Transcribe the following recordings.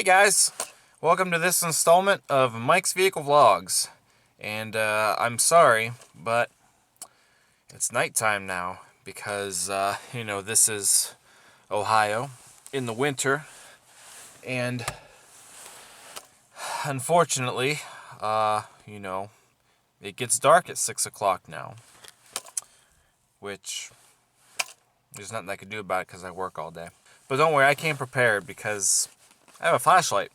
Hey guys, welcome to this installment of Mike's Vehicle Vlogs. And I'm sorry, but it's nighttime now because, this is Ohio in the winter. And unfortunately, it gets dark at 6 o'clock now. Which, there's nothing I can do about it because I work all day. But don't worry, I came prepared because I have a flashlight.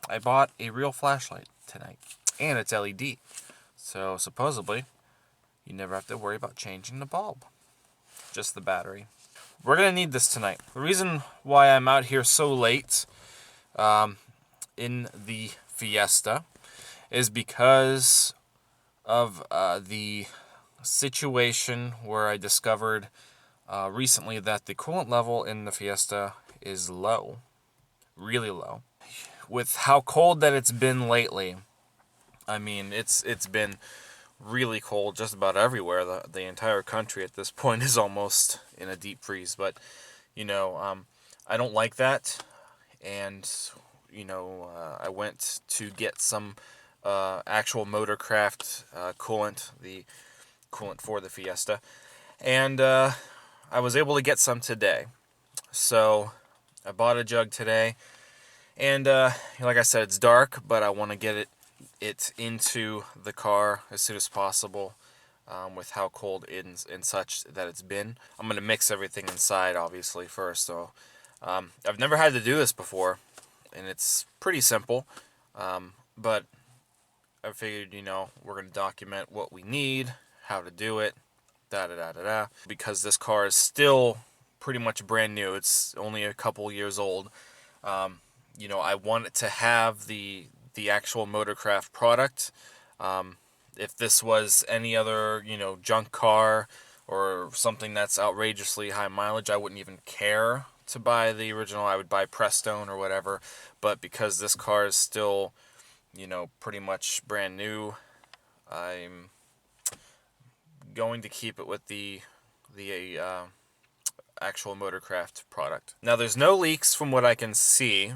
I bought a real flashlight tonight, and it's LED. So supposedly, you never have to worry about changing the bulb. Just the battery. We're going to need this tonight. The reason why I'm out here so late in the Fiesta is because of the situation where I discovered recently that the coolant level in the Fiesta is low. Really low. With how cold that it's been lately, I mean, it's been really cold just about everywhere. The entire country at this point is almost in a deep freeze. But, I don't like that. And, I went to get some actual Motorcraft coolant, the coolant for the Fiesta. And I was able to get some today. So I bought a jug today. And like I said, it's dark, but I want to get it into the car as soon as possible with how cold and such that it's been. I'm going to mix everything inside, obviously, first. So I've never had to do this before, and it's pretty simple. But I figured, we're going to document what we need, how to do it, da-da-da-da-da. Because this car is still pretty much brand new. It's only a couple years old. I want it to have the actual Motorcraft product. If this was any other, junk car or something that's outrageously high mileage, I wouldn't even care to buy the original. I would buy Prestone or whatever. But because this car is still, pretty much brand new, I'm going to keep it with the actual Motorcraft product. Now, there's no leaks from what I can see.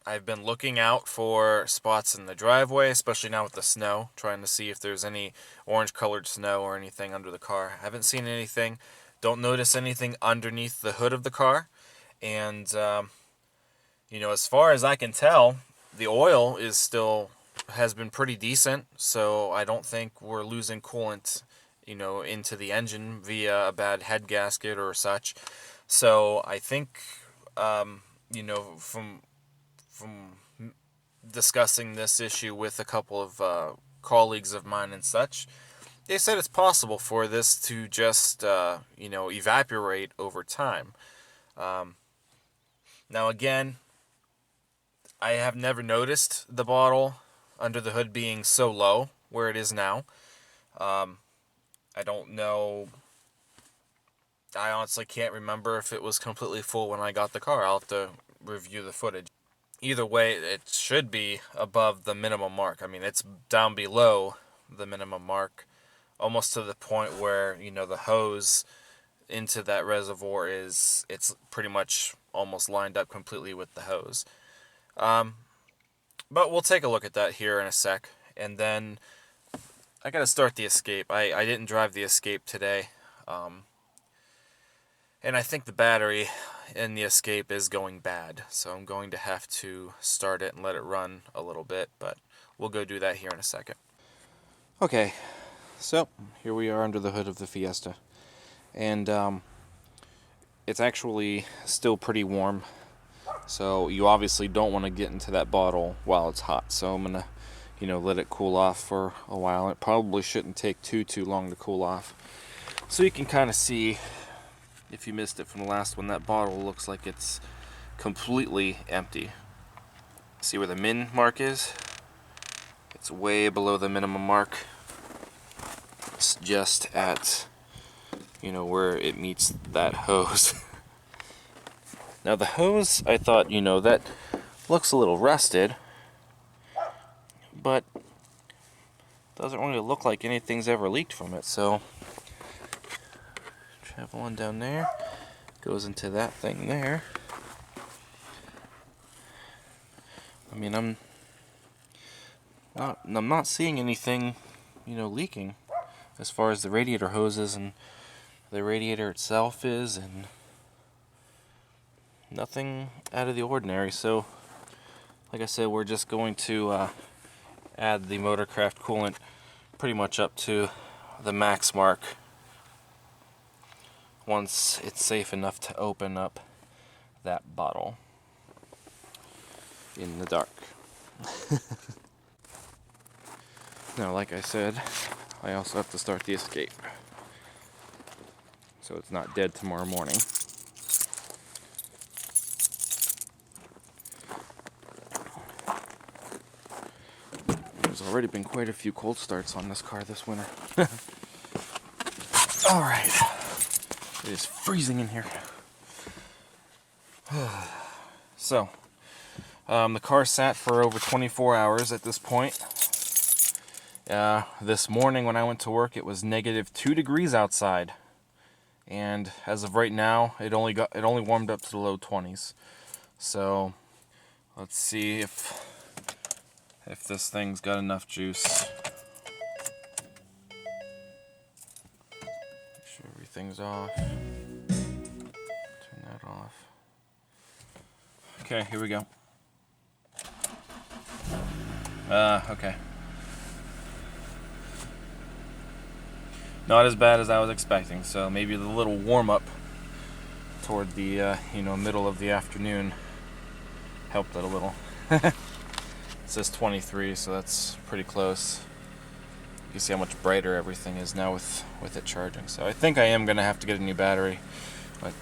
I've been looking out for spots in the driveway, especially now with the snow, trying to see if there's any orange-colored snow or anything under the car. I haven't seen anything. Don't notice anything underneath the hood of the car. And, as far as I can tell, the oil has been pretty decent, so I don't think we're losing coolant, into the engine via a bad head gasket or such. So I think, from discussing this issue with a couple of colleagues of mine and such, they said it's possible for this to just, evaporate over time. Now again, I have never noticed the bottle under the hood being so low where it is now. I don't know. I honestly can't remember if it was completely full when I got the car. I'll have to review the footage. Either way, it should be above the minimum mark. I mean, it's down below the minimum mark, almost to the point where, the hose into that reservoir it's pretty much almost lined up completely with the hose. But we'll take a look at that here in a sec. And then I got to start the Escape. I didn't drive the Escape today. And I think the battery in the Escape is going bad. So I'm going to have to start it and let it run a little bit. But we'll go do that here in a second. Okay, so here we are under the hood of the Fiesta. And it's actually still pretty warm. So you obviously don't want to get into that bottle while it's hot. So I'm going to, let it cool off for a while. It probably shouldn't take too long to cool off. So you can kind of see, if you missed it from the last one, that bottle looks like it's completely empty. See where the min mark is? It's way below the minimum mark. It's just at, where it meets that hose. Now the hose, I thought, that looks a little rusted, but doesn't really look like anything's ever leaked from it. So travel on down there, Goes into that thing there. I mean, I'm not seeing anything, leaking as far as the radiator hoses and the radiator itself is, and nothing out of the ordinary. So, like I said, we're just going to add the Motorcraft coolant pretty much up to the max mark once it's safe enough to open up that bottle in the dark. Now, like I said, I also have to start the escape, so it's not dead tomorrow morning. There's already been quite a few cold starts on this car this winter. Alright, it is freezing in here. So, the car sat for over 24 hours at this point. This morning when I went to work, it was -2 degrees outside, and as of right now, it only warmed up to the low 20s. So let's see if this thing's got enough juice. Make sure everything's off. Turn that off. Okay, here we go. Okay. Not as bad as I was expecting, so maybe the little warm-up toward the, middle of the afternoon helped it a little. It says 23, so that's pretty close. You can see how much brighter everything is now with it charging. So I think I am going to have to get a new battery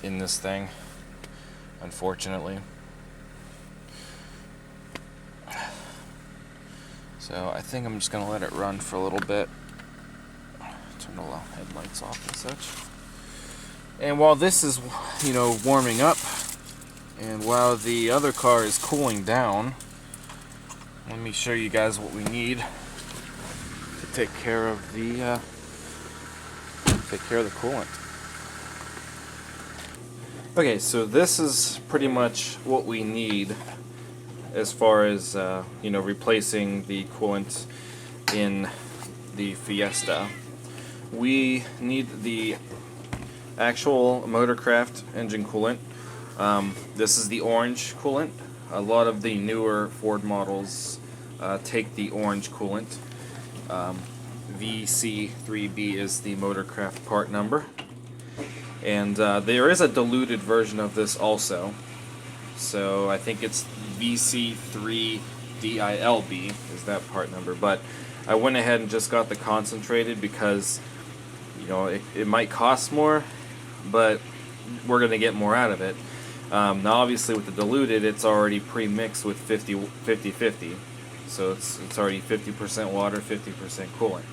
in this thing, unfortunately. So I think I'm just going to let it run for a little bit. Turn the headlights off and such. And while this is, warming up, and while the other car is cooling down, let me show you guys what we need to take care of the coolant. Okay, so this is pretty much what we need as far as replacing the coolant in the Fiesta. We need the actual Motorcraft engine coolant. This is the orange coolant. A lot of the newer Ford models take the orange coolant. VC3B is the Motorcraft part number. And there is a diluted version of this also. So I think it's VC3DILB is that part number. But I went ahead and just got the concentrated because it might cost more, but we're going to get more out of it. Now obviously with the diluted, it's already pre-mixed with 50-50. So it's already 50% water, 50% coolant.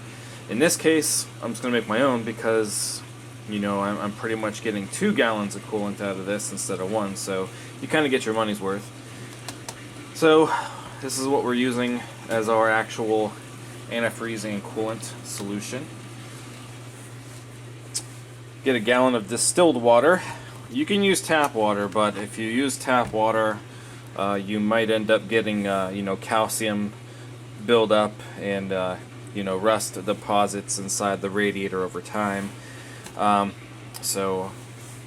In this case, I'm just going to make my own because, I'm pretty much getting 2 gallons of coolant out of this instead of 1. So you kind of get your money's worth. So this is what we're using as our actual antifreezing and coolant solution. Get a gallon of distilled water. You can use tap water, but if you use tap water, you might end up getting calcium buildup and rust deposits inside the radiator over time. So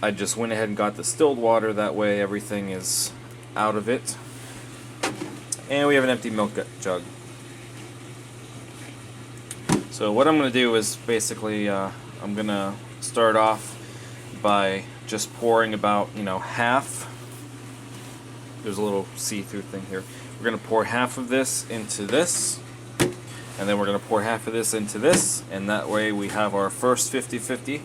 I just went ahead and got distilled water. That way everything is out of it. And we have an empty milk jug. So what I'm going to do is basically I'm going to start off by just pouring about half. There's a little see-through thing here. We're going to pour half of this into this, and then we're going to pour half of this into this, and that way we have our first 50-50,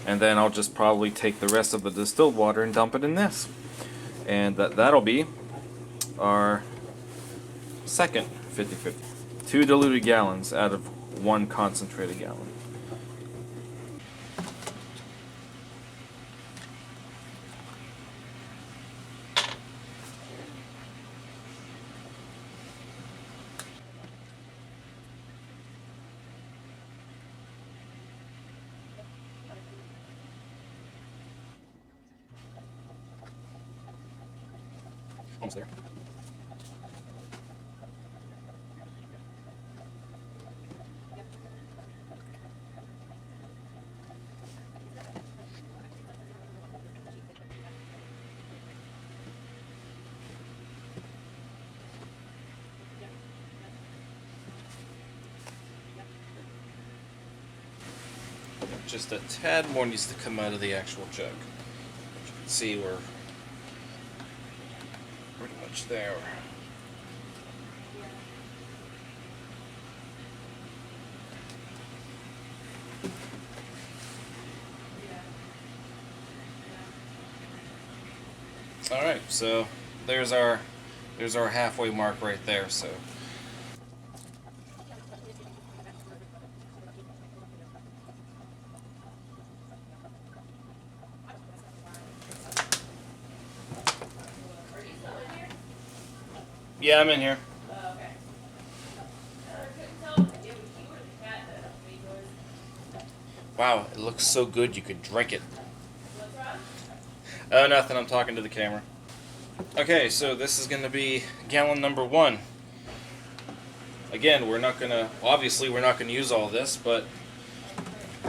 and then I'll just probably take the rest of the distilled water and dump it in this, and that'll be our second 50-50. 2 diluted gallons out of 1 concentrated gallon. piece there. Just a tad more needs to come out of the actual jug. As you can see, we're pretty much there. Alright, so there's our halfway mark right there. So yeah, I'm in here. Wow, it looks so good you could drink it. Oh, nothing, I'm talking to the camera. Okay, so this is going to be gallon number 1. Again, obviously we're not going to use all this, but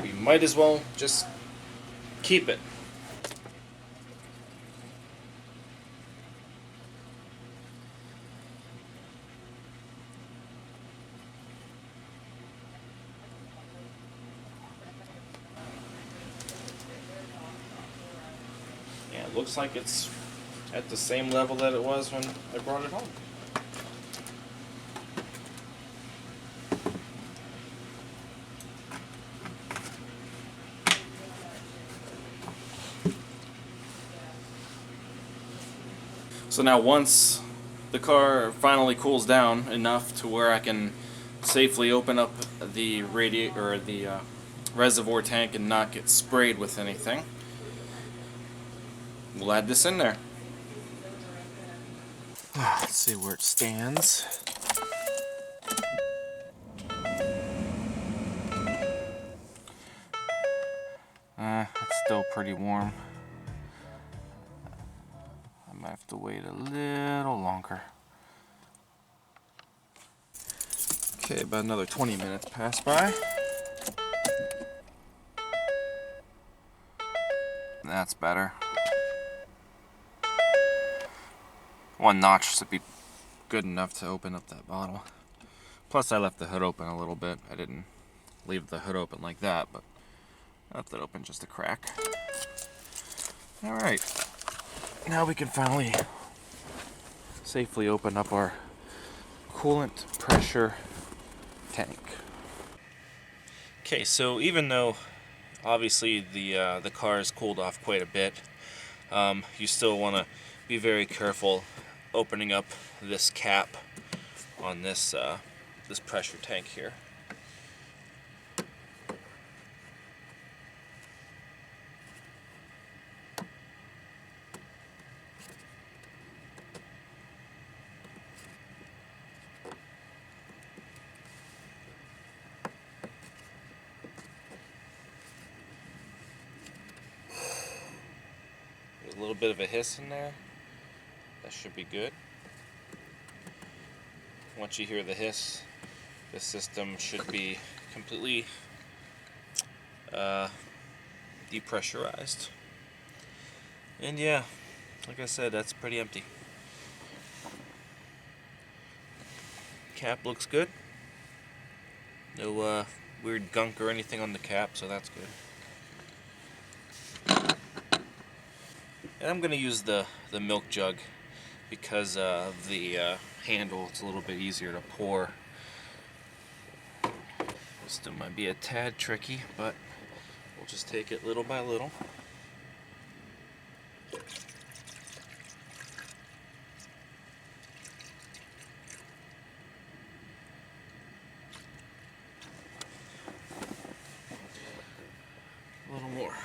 we might as well just keep it. Yeah, it looks like it's at the same level that it was when I brought it home. So now once the car finally cools down enough to where I can safely open up the reservoir tank and not get sprayed with anything, we'll add this in there. Let's see where it stands. It's still pretty warm. I might have to wait a little longer. Okay, about another 20 minutes pass by. That's better. One notch should be good enough to open up that bottle. Plus I left the hood open a little bit. I didn't leave the hood open like that, but I left it open just a crack. Alright, now we can finally safely open up our coolant pressure tank. Okay, so even though obviously the car has cooled off quite a bit, you still want to be very careful opening up this cap on this this pressure tank here. There's a little bit of a hiss in there. That should be good. Once you hear the hiss, the system should be completely depressurized. And yeah, like I said, that's pretty empty. Cap looks good. No weird gunk or anything on the cap, so that's good. And I'm going to use the milk jug because of the handle. It's a little bit easier to pour. Still might be a tad tricky, but we'll just take it little by little. A little more.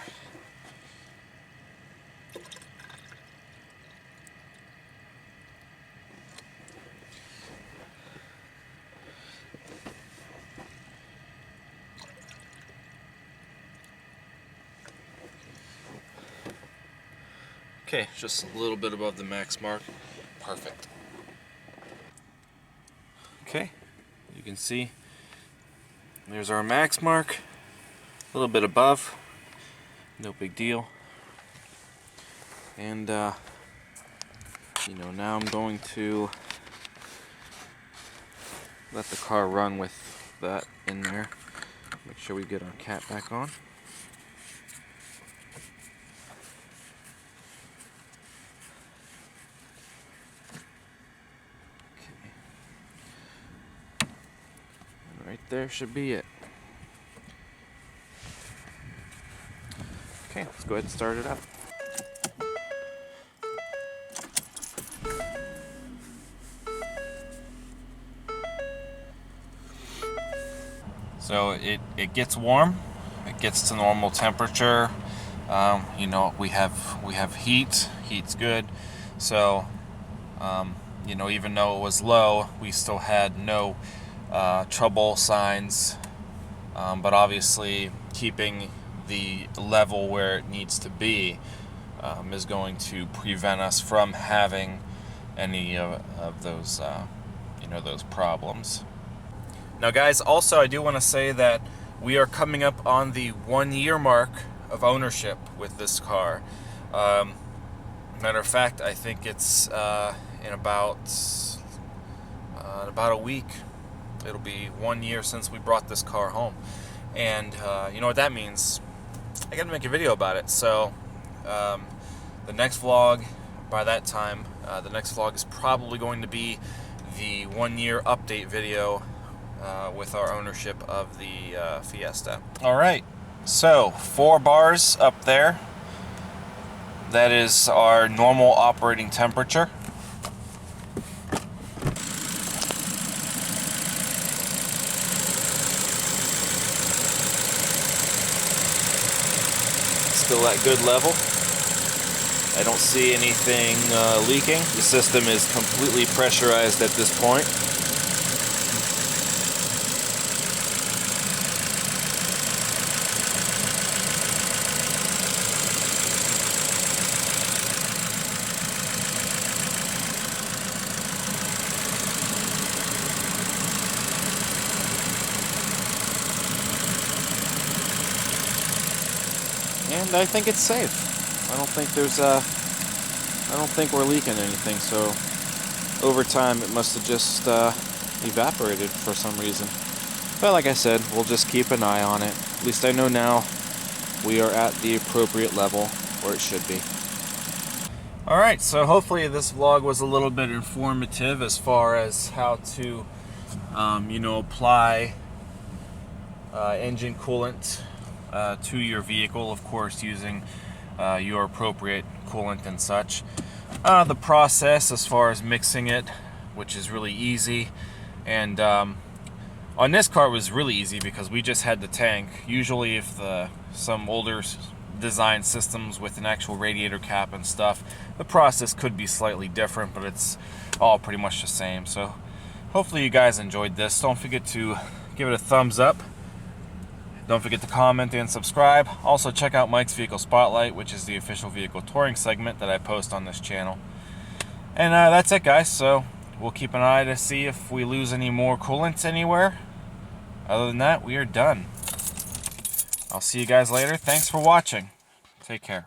Okay, just a little bit above the max mark. Perfect. Okay, you can see there's our max mark, a little bit above, no big deal. And you know, now I'm going to let the car run with that in there. Make sure we get our cap back on. Right there should be it. Okay, let's go ahead and start it up. So it gets warm, it gets to normal temperature. You know, we have heat. Heat's good. So you know, even though it was low, we still had no trouble signs, but obviously keeping the level where it needs to be is going to prevent us from having any of those you know, those problems. Now guys, also I do want to say that we are coming up on the 1 year mark of ownership with this car. Matter of fact, I think it's in about a week. It'll be 1 year since we brought this car home. And you know what that means? I gotta make a video about it. So the next vlog, by that time, the next vlog is probably going to be the 1 year update video with our ownership of the Fiesta. Alright, so 4 bars up there. That is our normal operating temperature. Still at good level. I don't see anything leaking. The system is completely pressurized at this point. And I think it's safe. I don't think we're leaking anything, so over time it must have just evaporated for some reason. But like I said, we'll just keep an eye on it. At least I know now we are at the appropriate level where it should be. Alright, so hopefully this vlog was a little bit informative as far as how to you know, apply engine coolant to your vehicle, of course using your appropriate coolant and such. The process as far as mixing it, which is really easy, and on this car it was really easy because we just had the tank. Usually if some older design systems with an actual radiator cap and stuff, the process could be slightly different, but it's all pretty much the same. So hopefully you guys enjoyed this. Don't forget to give it a thumbs up. Don't forget to comment and subscribe. Also check out Mike's Vehicle Spotlight, which is the official vehicle touring segment that I post on this channel. And that's it guys, so we'll keep an eye to see if we lose any more coolants anywhere. Other than that, we are done. I'll see you guys later. Thanks for watching. Take care.